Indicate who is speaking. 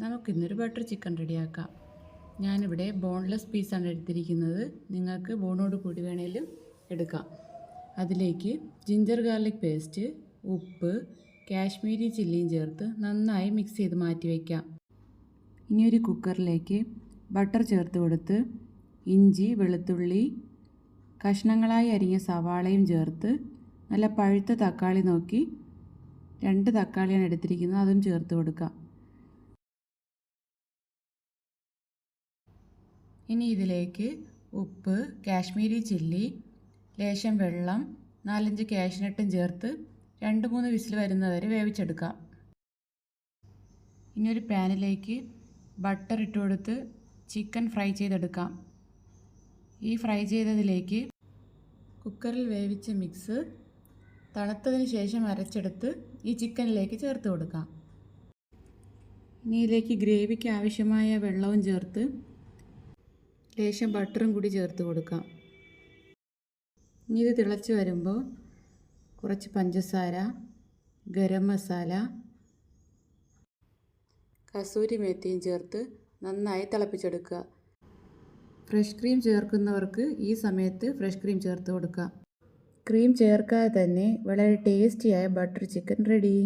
Speaker 1: നമുക്കിന്നൊരു butter chicken റെഡിയാക്കാം. ഞാനിവിടെ ബോൺലെസ് പീസാണ് എടുത്തിരിക്കുന്നത്. നിങ്ങൾക്ക് ബോണോട് കൂടി വേണേലും എടുക്കാം. അതിലേക്ക് ജിഞ്ചർ ഗാർലിക് പേസ്റ്റ്, ഉപ്പ്, കാശ്മീരി ചില്ലിയും ചേർത്ത് നന്നായി മിക്സ് ചെയ്ത് മാറ്റി വയ്ക്കാം. ഇനി ഒരു കുക്കറിലേക്ക് ബട്ടർ ചേർത്ത് കൊടുത്ത് ഇഞ്ചി, വെളുത്തുള്ളി, കഷ്ണങ്ങളായി അരിഞ്ഞ സവാളയും ചേർത്ത് നല്ല പഴുത്ത തക്കാളി നോക്കി 2 തക്കാളിയാണ് എടുത്തിരിക്കുന്നത്, അതും ചേർത്ത് കൊടുക്കാം. ഇനി ഇതിലേക്ക് ഉപ്പ്, കാശ്മീരി ചില്ലി, ലേശം വെള്ളം, 4-5 കാഷ്നട്ടും ചേർത്ത് 2-3 വിസിൽ വരുന്നവരെ വേവിച്ചെടുക്കാം. ഇനി ഒരു പാനിലേക്ക് ബട്ടർ ഇട്ട് കൊടുത്ത് ചിക്കൻ ഫ്രൈ ചെയ്തെടുക്കാം. ഈ ഫ്രൈ ചെയ്തതിലേക്ക് കുക്കറിൽ വേവിച്ച മിക്സ് തണുത്തതിന് ശേഷം അരച്ചെടുത്ത് ഈ ചിക്കനിലേക്ക് ചേർത്ത് കൊടുക്കാം. ഇനി ഇതിലേക്ക് ഗ്രേവിക്ക് ആവശ്യമായ വെള്ളവും ചേർത്ത് ലേശം ബട്ടറും കൂടി ചേർത്ത് കൊടുക്കാം. ഇനി ഇത് തിളച്ച് വരുമ്പോൾ കുറച്ച് പഞ്ചസാര, ഗരം മസാല, കസൂരി മേത്തിയും ചേർത്ത് നന്നായി തിളപ്പിച്ചെടുക്കുക. ഫ്രഷ് ക്രീം ചേർക്കുന്നവർക്ക് ഈ സമയത്ത് ഫ്രഷ് ക്രീം ചേർത്ത് കൊടുക്കുക. ക്രീം ചേർക്കാതെ തന്നെ വളരെ ടേസ്റ്റിയായ ബട്ടർ ചിക്കൻ റെഡി.